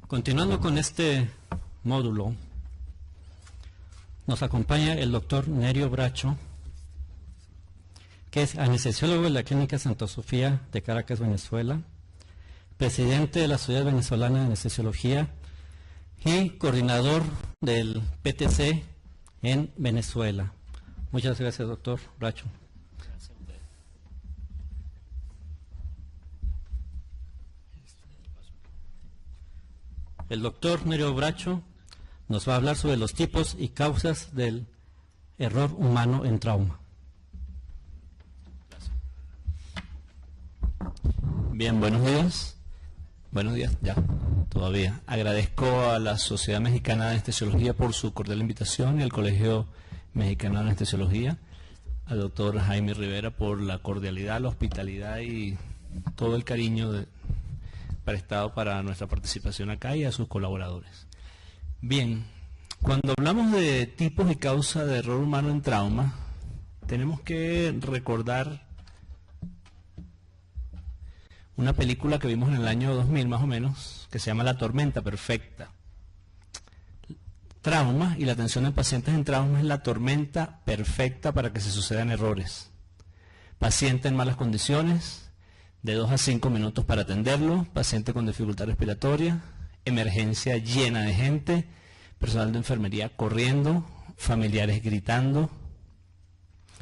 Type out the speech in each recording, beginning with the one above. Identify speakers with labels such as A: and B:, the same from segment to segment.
A: Continuando con este módulo, nos acompaña el doctor Nerio Bracho, que es anestesiólogo de la Clínica Santa Sofía de Caracas, Venezuela, presidente de la Sociedad Venezolana de Anestesiología y coordinador del PTC en Venezuela. Muchas gracias, doctor Bracho. El doctor Nerio Bracho nos va a hablar sobre los tipos y causas del error humano en trauma.
B: Bien, buenos días. Buenos días, ya, todavía. Agradezco a la Sociedad Mexicana de Anestesiología por su cordial invitación y al Colegio Mexicano de Anestesiología, al doctor Jaime Rivera por la cordialidad, la hospitalidad y todo el cariño prestado para nuestra participación acá, y a sus colaboradores. Bien, cuando hablamos de tipos y causas de error humano en trauma, tenemos que recordar una película que vimos en el año 2000 más o menos, que se llama La Tormenta Perfecta. Trauma y la atención de pacientes en trauma es la tormenta perfecta para que se sucedan errores. Paciente en malas condiciones, de 2 a 5 minutos para atenderlo, paciente con dificultad respiratoria, emergencia llena de gente, personal de enfermería corriendo, familiares gritando,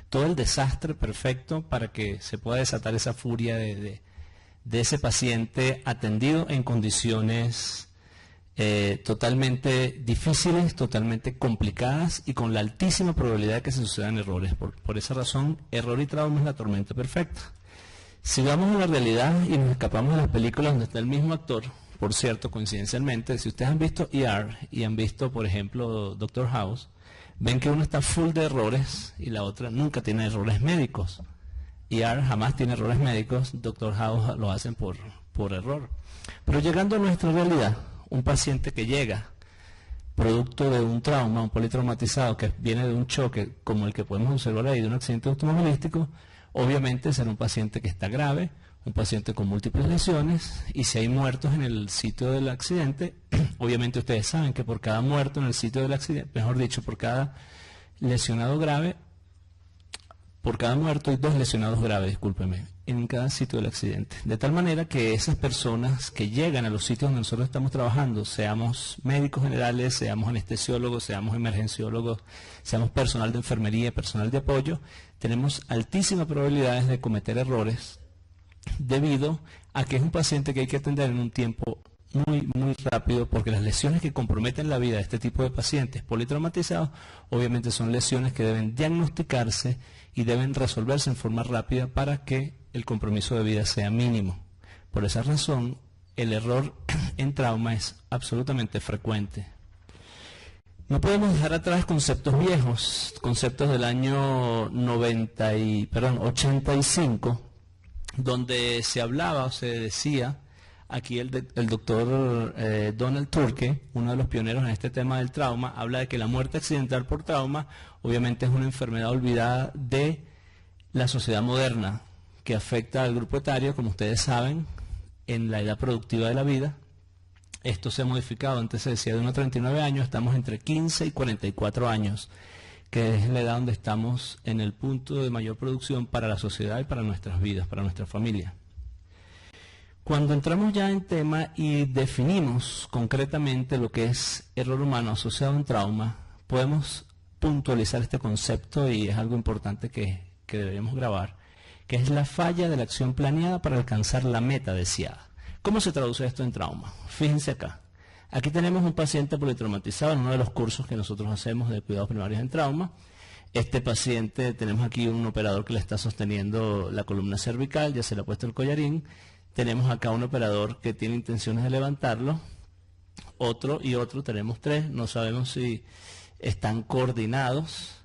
B: todo el desastre perfecto para que se pueda desatar esa furia de ese paciente atendido en condiciones totalmente difíciles, totalmente complicadas y con la altísima probabilidad de que se sucedan errores. Por esa razón, error y trauma es la tormenta perfecta. Si vamos a la realidad y nos escapamos de las películas donde está el mismo actor, por cierto, coincidencialmente, si ustedes han visto ER y han visto, por ejemplo, Doctor House, ven que uno está full de errores y la otra nunca tiene errores médicos. ER jamás tiene errores médicos, Doctor House lo hacen por error. Pero llegando a nuestra realidad, un paciente que llega producto de un trauma, un politraumatizado que viene de un choque como el que podemos observar ahí, de un accidente automovilístico, obviamente será un paciente que está grave, un paciente con múltiples lesiones, y si hay muertos en el sitio del accidente, obviamente ustedes saben que por cada muerto en el sitio del accidente, mejor dicho, por cada lesionado grave, por cada muerto hay 2 lesionados graves, discúlpeme, en cada sitio del accidente. De tal manera que esas personas que llegan a los sitios donde nosotros estamos trabajando, seamos médicos generales, seamos anestesiólogos, seamos emergenciólogos, seamos personal de enfermería, personal de apoyo, tenemos altísimas probabilidades de cometer errores debido a que es un paciente que hay que atender en un tiempo muy rápido, porque las lesiones que comprometen la vida de este tipo de pacientes politraumatizados obviamente son lesiones que deben diagnosticarse y deben resolverse en forma rápida para que el compromiso de vida sea mínimo. Por esa razón, el error en trauma es absolutamente frecuente. No podemos dejar atrás conceptos viejos, conceptos del año 85, donde se hablaba o se decía, aquí el doctor Donald Turke, uno de los pioneros en este tema del trauma, habla de que la muerte accidental por trauma obviamente es una enfermedad olvidada de la sociedad moderna, que afecta al grupo etario, como ustedes saben, en la edad productiva de la vida. Esto se ha modificado, antes se decía de unos 39 años, estamos entre 15 y 44 años, que es la edad donde estamos en el punto de mayor producción para la sociedad y para nuestras vidas, para nuestra familia. Cuando entramos ya en tema y definimos concretamente lo que es error humano asociado a un trauma, podemos puntualizar este concepto, y es algo importante que deberíamos grabar, que es la falla de la acción planeada para alcanzar la meta deseada. ¿Cómo se traduce esto en trauma? Fíjense acá. Aquí tenemos un paciente politraumatizado en uno de los cursos que nosotros hacemos de cuidados primarios en trauma. Este paciente, tenemos aquí un operador que le está sosteniendo la columna cervical, ya se le ha puesto el collarín. Tenemos acá un operador que tiene intenciones de levantarlo. Otro y otro, tenemos 3, no sabemos si están coordinados.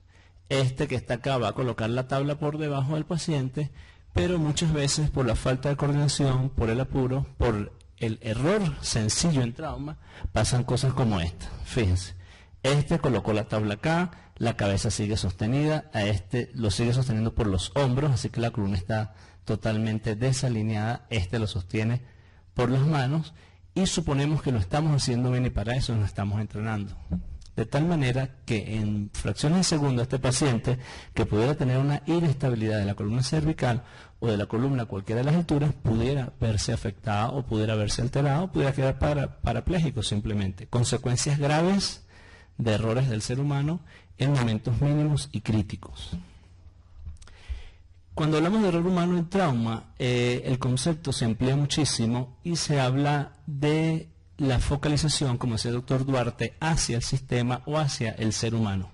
B: Este que está acá va a colocar la tabla por debajo del paciente, pero muchas veces por la falta de coordinación, por el apuro, por el error sencillo en trauma, pasan cosas como esta. Fíjense, este colocó la tabla acá, la cabeza sigue sostenida, a este lo sigue sosteniendo por los hombros, así que la columna está totalmente desalineada, este lo sostiene por las manos, y suponemos que lo estamos haciendo bien y para eso nos estamos entrenando. De tal manera que en fracciones de segundo este paciente que pudiera tener una inestabilidad de la columna cervical o de la columna a cualquiera de las alturas pudiera verse afectado o pudiera verse alterado, pudiera quedar parapléjico simplemente. Consecuencias graves de errores del ser humano en momentos mínimos y críticos. Cuando hablamos de error humano en trauma, el concepto se emplea muchísimo y se habla de la focalización, como decía el doctor Duarte, hacia el sistema o hacia el ser humano.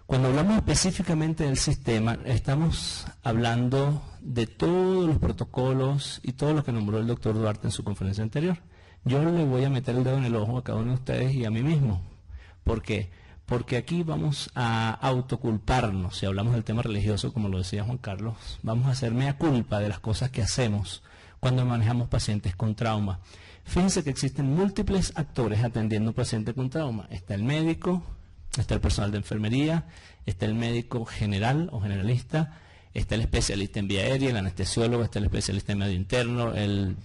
B: Cuando hablamos específicamente del sistema, estamos hablando de todos los protocolos y todo lo que nombró el doctor Duarte en su conferencia anterior. Yo le voy a meter el dedo en el ojo a cada uno de ustedes y a mí mismo. ¿Por qué? Porque aquí vamos a autoculparnos. Si hablamos del tema religioso, como lo decía Juan Carlos, vamos a hacer mea culpa de las cosas que hacemos cuando manejamos pacientes con trauma. Fíjense que existen múltiples actores atendiendo a un paciente con trauma. Está el médico, está el personal de enfermería, está el médico general o generalista, está el especialista en vía aérea, el anestesiólogo, está el especialista en medio interno, el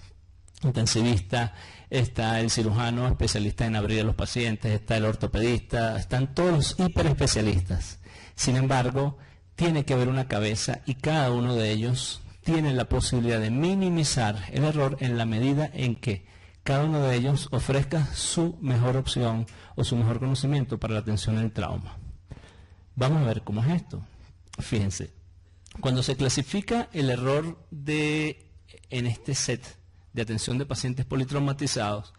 B: intensivista, está el cirujano especialista en abrir a los pacientes, está el ortopedista, están todos los hiperespecialistas. Sin embargo, tiene que haber una cabeza y cada uno de ellos tiene la posibilidad de minimizar el error en la medida en que cada uno de ellos ofrezca su mejor opción o su mejor conocimiento para la atención del trauma. Vamos a ver cómo es esto. Fíjense, cuando se clasifica el error en este set de atención de pacientes politraumatizados,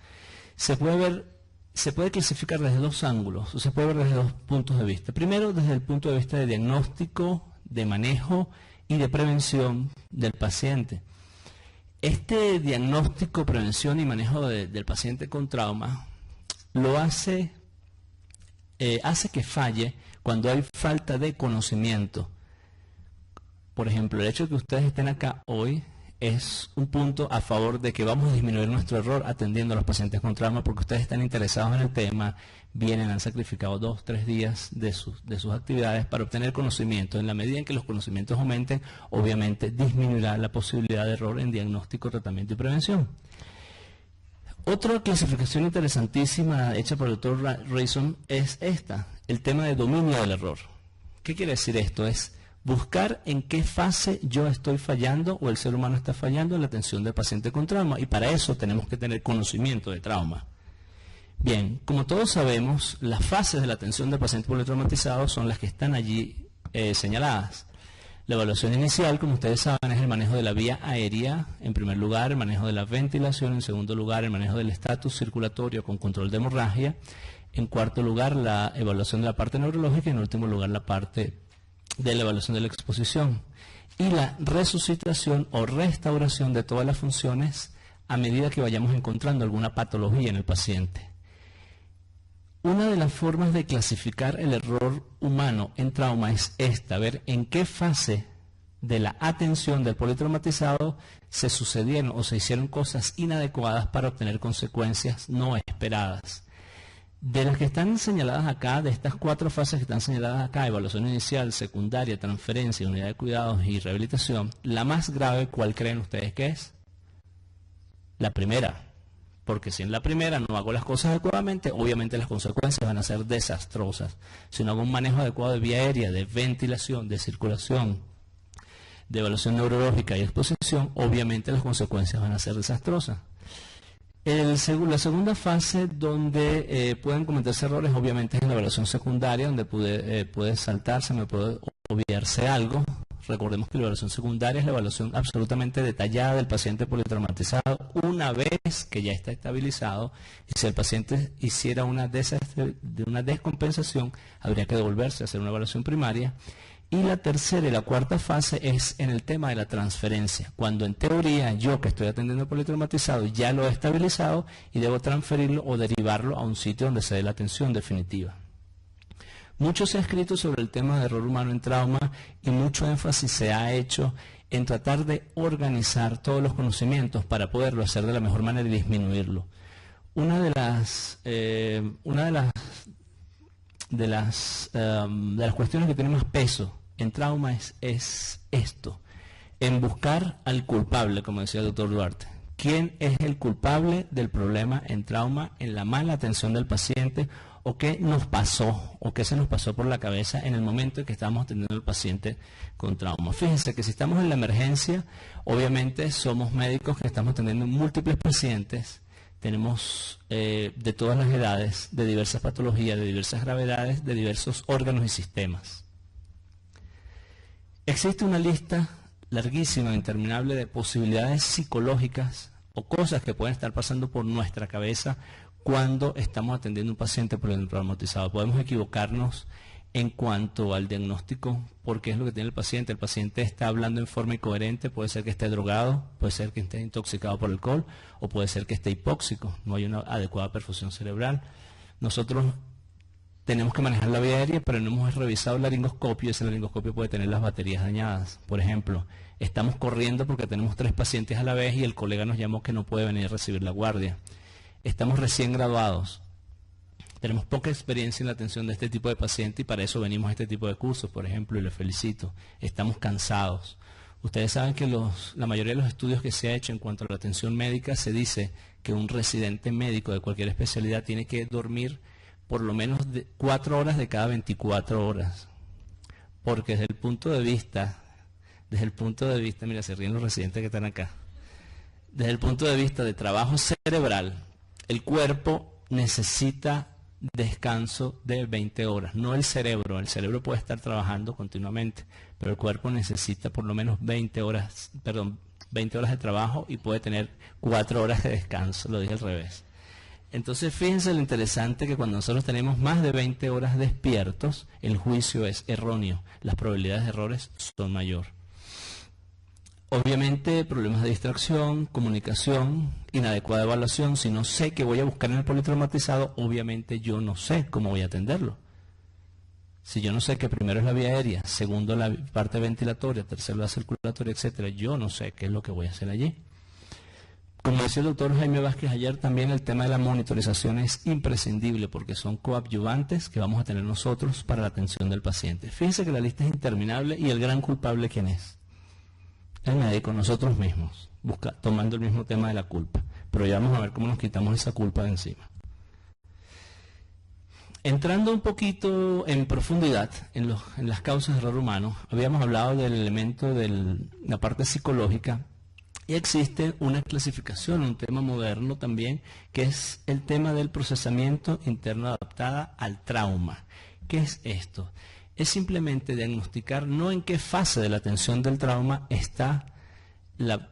B: se puede clasificar desde dos ángulos, o se puede ver desde dos puntos de vista. Primero, desde el punto de vista de diagnóstico, de manejo y de prevención del paciente. Este diagnóstico, prevención y manejo del paciente con trauma lo hace que falle cuando hay falta de conocimiento. Por ejemplo, el hecho de que ustedes estén acá hoy es un punto a favor de que vamos a disminuir nuestro error atendiendo a los pacientes con trauma, porque ustedes están interesados en el tema, vienen, han sacrificado 2 o 3 días de sus actividades para obtener conocimiento. En la medida en que los conocimientos aumenten, obviamente disminuirá la posibilidad de error en diagnóstico, tratamiento y prevención. Otra clasificación interesantísima hecha por el doctor Rayson es esta, el tema de dominio del error. ¿Qué quiere decir esto? Es buscar en qué fase yo estoy fallando o el ser humano está fallando en la atención del paciente con trauma, y para eso tenemos que tener conocimiento de trauma. Bien, como todos sabemos, las fases de la atención del paciente politraumatizado son las que están allí señaladas. La evaluación inicial, como ustedes saben, es el manejo de la vía aérea, en primer lugar, el manejo de la ventilación, en segundo lugar, el manejo del estatus circulatorio con control de hemorragia, en cuarto lugar, la evaluación de la parte neurológica y en último lugar, la parte de la evaluación de la exposición y la resucitación o restauración de todas las funciones a medida que vayamos encontrando alguna patología en el paciente. Una de las formas de clasificar el error humano en trauma es esta, ver en qué fase de la atención del politraumatizado se sucedieron o se hicieron cosas inadecuadas para obtener consecuencias no esperadas. De las que están señaladas acá, de estas 4 fases que están señaladas acá, evaluación inicial, secundaria, transferencia, unidad de cuidados y rehabilitación, la más grave, ¿cuál creen ustedes que es? La primera. Porque si en la primera no hago las cosas adecuadamente, obviamente las consecuencias van a ser desastrosas. Si no hago un manejo adecuado de vía aérea, de ventilación, de circulación, de evaluación neurológica y exposición, obviamente las consecuencias van a ser desastrosas. La segunda fase donde pueden cometerse errores, obviamente, es en la evaluación secundaria, donde puede saltarse, me puede obviarse algo. Recordemos que la evaluación secundaria es la evaluación absolutamente detallada del paciente politraumatizado una vez que ya está estabilizado, y si el paciente hiciera una descompensación, habría que devolverse a hacer una evaluación primaria. Y la tercera y la cuarta fase es en el tema de la transferencia, cuando en teoría yo que estoy atendiendo al politraumatizado ya lo he estabilizado y debo transferirlo o derivarlo a un sitio donde se dé la atención definitiva. Mucho se ha escrito sobre el tema de error humano en trauma y mucho énfasis se ha hecho en tratar de organizar todos los conocimientos para poderlo hacer de la mejor manera y disminuirlo. Una de las cuestiones que tiene más peso en trauma es esto, en buscar al culpable, como decía el doctor Duarte. ¿Quién es el culpable del problema en trauma, en la mala atención del paciente? ¿O qué nos pasó? ¿O qué se nos pasó por la cabeza en el momento en que estábamos atendiendo al paciente con trauma? Fíjense que si estamos en la emergencia, obviamente somos médicos que estamos atendiendo múltiples pacientes. Tenemos de todas las edades, de diversas patologías, de diversas gravedades, de diversos órganos y sistemas. Existe una lista larguísima, interminable de posibilidades psicológicas o cosas que pueden estar pasando por nuestra cabeza cuando estamos atendiendo a un paciente por el traumatizado. Podemos equivocarnos en cuanto al diagnóstico, porque es lo que tiene el paciente. El paciente está hablando en forma incoherente, puede ser que esté drogado, puede ser que esté intoxicado por alcohol, o puede ser que esté hipóxico, no hay una adecuada perfusión cerebral. Nosotros tenemos que manejar la vía aérea, pero no hemos revisado el laringoscopio, y ese laringoscopio puede tener las baterías dañadas. Por ejemplo, estamos corriendo porque tenemos 3 pacientes a la vez y el colega nos llamó que no puede venir a recibir la guardia. Estamos recién graduados, tenemos poca experiencia en la atención de este tipo de pacientes y para eso venimos a este tipo de cursos, por ejemplo, y les felicito. Estamos cansados. Ustedes saben que la mayoría de los estudios que se ha hecho en cuanto a la atención médica se dice que un residente médico de cualquier especialidad tiene que dormir por lo menos 4 horas de cada 24 horas. Porque desde el punto de vista, mira, se ríen los residentes que están acá. Desde el punto de vista de trabajo cerebral, el cuerpo necesita descanso de 20 horas, no el cerebro. El cerebro puede estar trabajando continuamente, pero el cuerpo necesita por lo menos 20 horas de trabajo y puede tener 4 horas de descanso, lo dije al revés. Entonces fíjense lo interesante que cuando nosotros tenemos más de 20 horas despiertos, el juicio es erróneo, las probabilidades de errores son mayor. Obviamente problemas de distracción, comunicación, inadecuada evaluación. Si no sé qué voy a buscar en el politraumatizado, obviamente yo no sé cómo voy a atenderlo. Si yo no sé que primero es la vía aérea, segundo la parte ventilatoria, tercero la circulatoria, etcétera, yo no sé qué es lo que voy a hacer allí. Como decía el doctor Jaime Vázquez ayer, también el tema de la monitorización es imprescindible porque son coadyuvantes que vamos a tener nosotros para la atención del paciente. Fíjense que la lista es interminable y el gran culpable, ¿quién es? El médico, nosotros mismos, tomando el mismo tema de la culpa. Pero ya vamos a ver cómo nos quitamos esa culpa de encima. Entrando un poquito en profundidad en las causas de error humano, habíamos hablado del elemento de la parte psicológica y existe una clasificación, un tema moderno también, que es el tema del procesamiento interno adaptada al trauma. ¿Qué es esto? Es simplemente diagnosticar no en qué fase de la atención del trauma está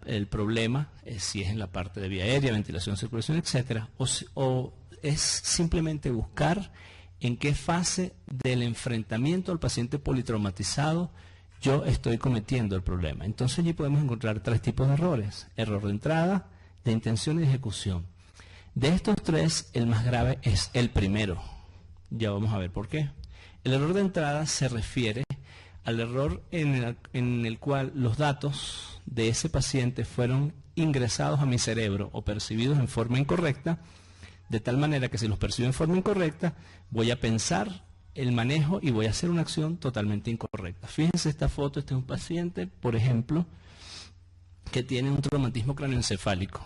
B: el problema, si es en la parte de vía aérea, ventilación, circulación, etcétera, o es simplemente buscar en qué fase del enfrentamiento al paciente politraumatizado yo estoy cometiendo el problema. Entonces allí podemos encontrar 3 tipos de errores: error de entrada, de intención y de ejecución. De estos 3, el más grave es el primero. Ya vamos a ver por qué. El error de entrada se refiere al error en el cual los datos de ese paciente fueron ingresados a mi cerebro o percibidos en forma incorrecta, de tal manera que si los percibo en forma incorrecta, voy a pensar el manejo y voy a hacer una acción totalmente incorrecta. Fíjense esta foto, este es un paciente, por ejemplo, que tiene un traumatismo cráneoencefálico.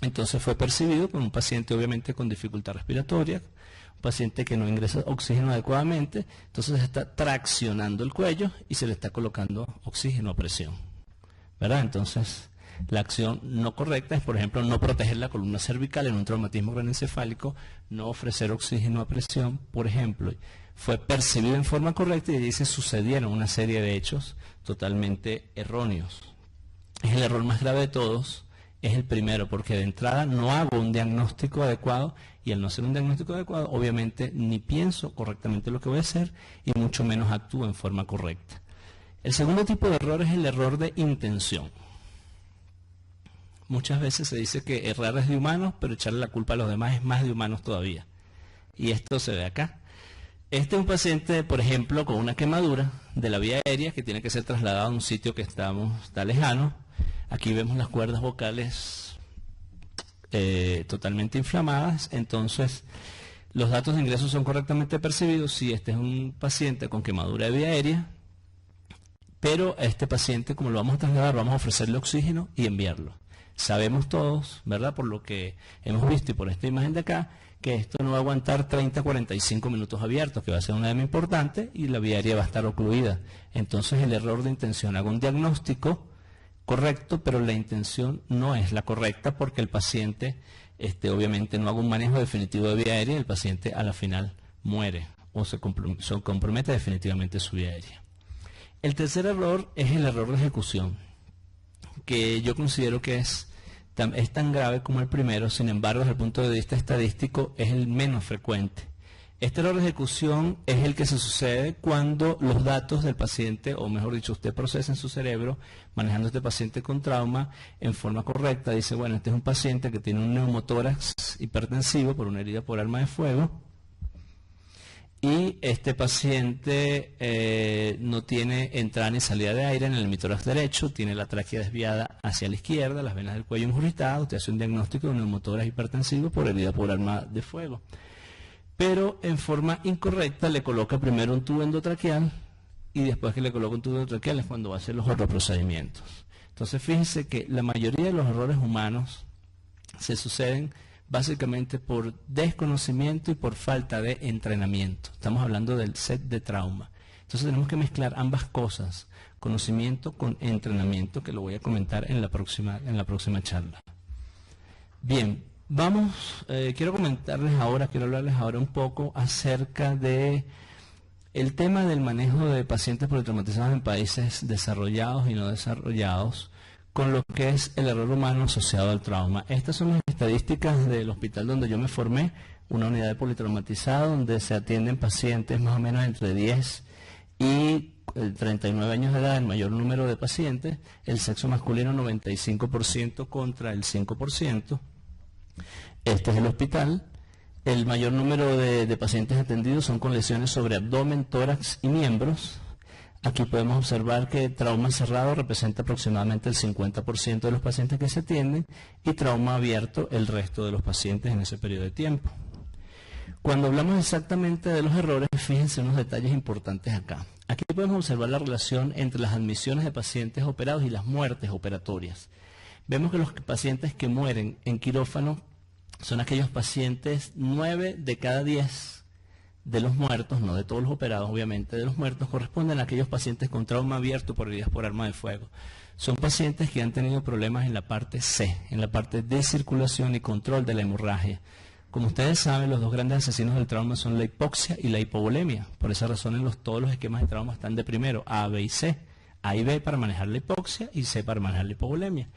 B: Entonces fue percibido como un paciente obviamente con dificultad respiratoria, paciente que no ingresa oxígeno adecuadamente, entonces se está traccionando el cuello y se le está colocando oxígeno a presión, ¿verdad? Entonces la acción no correcta es, por ejemplo, no proteger la columna cervical en un traumatismo craneoencefálico, no ofrecer oxígeno a presión, por ejemplo. Fue percibido en forma correcta y allí se sucedieron una serie de hechos totalmente erróneos. Es el error más grave de todos. Es el primero, porque de entrada no hago un diagnóstico adecuado y al no hacer un diagnóstico adecuado, obviamente ni pienso correctamente lo que voy a hacer y mucho menos actúo en forma correcta. El segundo tipo de error es el error de intención. Muchas veces se dice que errar es de humanos, pero echarle la culpa a los demás es más de humanos todavía. Y esto se ve acá. Este es un paciente, por ejemplo, con una quemadura de la vía aérea que tiene que ser trasladado a un sitio que está lejano. Aquí vemos las cuerdas vocales totalmente inflamadas, entonces los datos de ingreso son correctamente percibidos si este es un paciente con quemadura de vía aérea, pero a este paciente, como lo vamos a trasladar, vamos a ofrecerle oxígeno y enviarlo. Sabemos todos, ¿verdad?, por lo que hemos visto y por esta imagen de acá, que esto no va a aguantar 30-45 minutos abiertos, que va a ser una edema importante y la vía aérea va a estar ocluida. Entonces el error de intención, hago un diagnóstico correcto, pero la intención no es la correcta porque el paciente, obviamente no haga un manejo definitivo de vía aérea y el paciente a la final muere o se compromete definitivamente su vía aérea. El tercer error es el error de ejecución, que yo considero que es tan grave como el primero, sin embargo, desde el punto de vista estadístico, es el menos frecuente. Este error de ejecución es el que se sucede cuando los datos del paciente, o mejor dicho, usted procesa en su cerebro, manejando este paciente con trauma, en forma correcta, dice, bueno, este es un paciente que tiene un neumotórax hipertensivo por una herida por arma de fuego, y este paciente no tiene entrada ni salida de aire en el hemitórax derecho, tiene la tráquea desviada hacia la izquierda, las venas del cuello injuritadas, usted hace un diagnóstico de un neumotórax hipertensivo por herida por arma de fuego. Pero en forma incorrecta le coloca primero un tubo endotraqueal y después que le coloca un tubo endotraqueal es cuando va a hacer los otros procedimientos. Entonces fíjense que la mayoría de los errores humanos se suceden básicamente por desconocimiento y por falta de entrenamiento. Estamos hablando del set de trauma. Entonces tenemos que mezclar ambas cosas, conocimiento con entrenamiento, que lo voy a comentar en la próxima charla. Bien, quiero hablarles ahora un poco acerca de el tema del manejo de pacientes politraumatizados en países desarrollados y no desarrollados, con lo que es el error humano asociado al trauma. Estas son las estadísticas del hospital donde yo me formé, una unidad de politraumatizado donde se atienden pacientes más o menos entre 10 y 39 años de edad, el mayor número de pacientes, el sexo masculino 95% contra el 5%. Este es el hospital. El mayor número de pacientes atendidos son con lesiones sobre abdomen, tórax y miembros. Aquí podemos observar que trauma cerrado representa aproximadamente el 50% de los pacientes que se atienden y trauma abierto el resto de los pacientes en ese periodo de tiempo. Cuando hablamos exactamente de los errores, fíjense unos detalles importantes acá. Aquí podemos observar la relación entre las admisiones de pacientes operados y las muertes operatorias. Vemos que los pacientes que mueren en quirófano son aquellos pacientes, 9 de cada 10 de los muertos, no de todos los operados, obviamente, de los muertos, corresponden a aquellos pacientes con trauma abierto por heridas por arma de fuego. Son pacientes que han tenido problemas en la parte C, en la parte de circulación y control de la hemorragia. Como ustedes saben, los dos grandes asesinos del trauma son la hipoxia y la hipovolemia. Por esa razón, todos los esquemas de trauma están de primero, A, B y C. A y B para manejar la hipoxia y C para manejar la hipovolemia.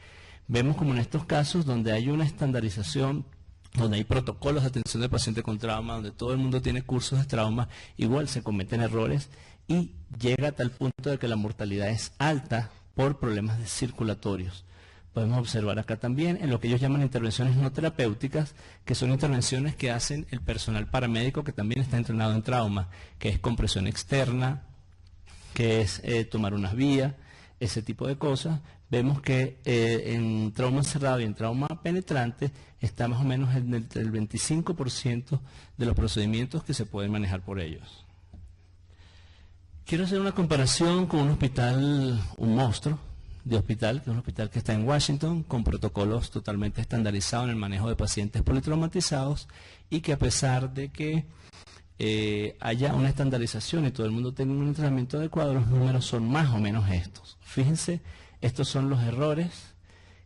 B: Vemos como en estos casos donde hay una estandarización, donde hay protocolos de atención del paciente con trauma, donde todo el mundo tiene cursos de trauma, igual se cometen errores y llega a tal punto de que la mortalidad es alta por problemas circulatorios. Podemos observar acá también en lo que ellos llaman intervenciones no terapéuticas, que son intervenciones que hacen el personal paramédico que también está entrenado en trauma, que es compresión externa, que es tomar unas vías, ese tipo de cosas. Vemos que en trauma cerrado y en trauma penetrante está más o menos en el 25% de los procedimientos que se pueden manejar por ellos. Quiero hacer una comparación con un hospital, un monstruo de hospital, que es un hospital que está en Washington, con protocolos totalmente estandarizados en el manejo de pacientes politraumatizados y que a pesar de que haya una estandarización y todo el mundo tenga un entrenamiento adecuado, los números son más o menos estos. Fíjense, estos son los errores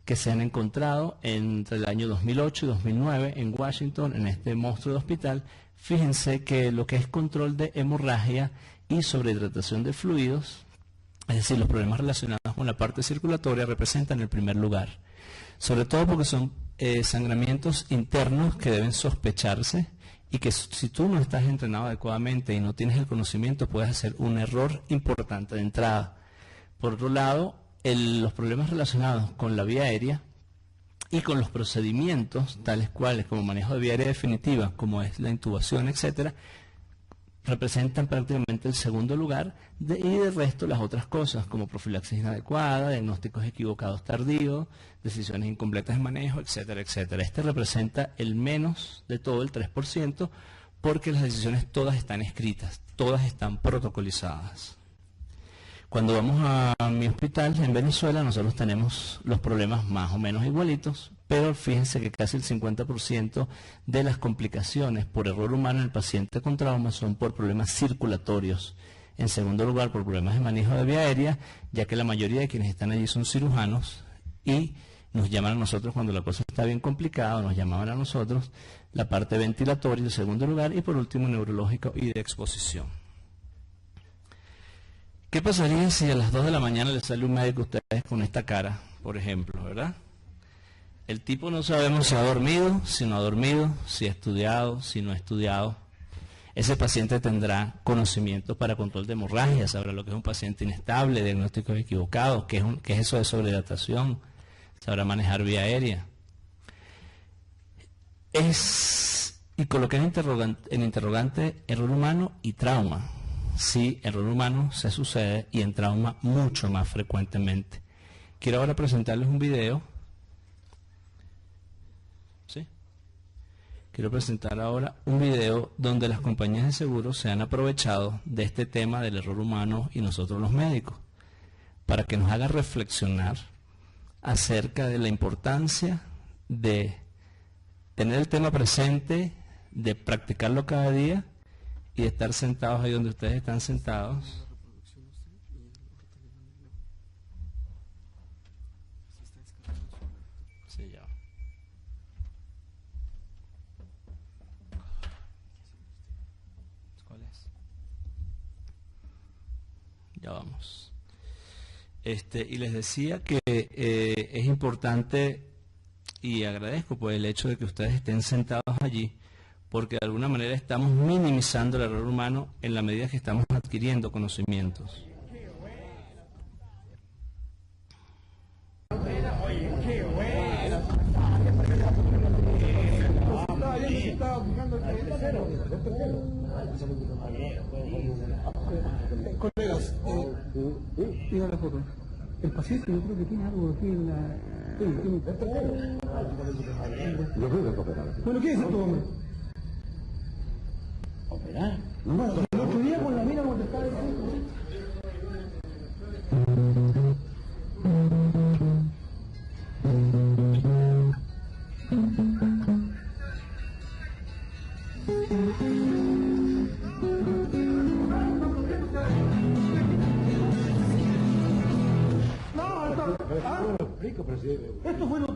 B: que se han encontrado entre el año 2008 y 2009 en Washington, en este monstruo de hospital. Fíjense que lo que es control de hemorragia y sobrehidratación de fluidos, es decir, los problemas relacionados con la parte circulatoria, representan el primer lugar. Sobre todo porque son sangramientos internos que deben sospecharse y que si tú no estás entrenado adecuadamente y no tienes el conocimiento, puedes hacer un error importante de entrada. Por otro lado, los problemas relacionados con la vía aérea y con los procedimientos, tales cuales como manejo de vía aérea definitiva, como es la intubación, etcétera, representan prácticamente el segundo lugar y de resto las otras cosas, como profilaxis inadecuada, diagnósticos equivocados tardíos, decisiones incompletas de manejo, etcétera, etcétera. Este representa el menos de todo, el 3%, porque las decisiones todas están escritas, todas están protocolizadas. Cuando vamos a mi hospital en Venezuela, nosotros tenemos los problemas más o menos igualitos, pero fíjense que casi el 50% de las complicaciones por error humano en el paciente con trauma son por problemas circulatorios. En segundo lugar, por problemas de manejo de vía aérea, ya que la mayoría de quienes están allí son cirujanos y nos llaman a nosotros cuando la cosa está bien complicada, nos llamaban a nosotros, la parte ventilatoria en segundo lugar y por último neurológico y de exposición. ¿Qué pasaría si a las 2 de la mañana les sale un médico a ustedes con esta cara, por ejemplo, verdad? El tipo no sabemos si ha dormido, si no ha dormido, si ha estudiado, si no ha estudiado. Ese paciente tendrá conocimiento para control de hemorragia, sabrá lo que es un paciente inestable, diagnósticos equivocados, qué es eso de sobrehidratación, sabrá manejar vía aérea. Y coloqué en interrogante error humano y trauma. Sí, error humano se sucede y en trauma mucho más frecuentemente. Quiero ahora presentarles un video. ¿Sí? Quiero presentar ahora un video donde las compañías de seguros se han aprovechado de este tema del error humano y nosotros los médicos, para que nos haga reflexionar acerca de la importancia de tener el tema presente, de practicarlo cada día y de estar sentados ahí donde ustedes están sentados. Sí, ya. ¿Cuál es? Ya vamos. Y les decía que es importante y agradezco por el hecho de que ustedes estén sentados allí, porque de alguna manera estamos minimizando el error humano en la medida que estamos adquiriendo conocimientos.
C: Colegas, mira la foto. El paciente yo creo que tiene algo aquí en la... Bueno, ¿qué es esto, hombre? ¿Operar? Bueno, el otro día con la mina cuando estaba diciendo... Esto fue lo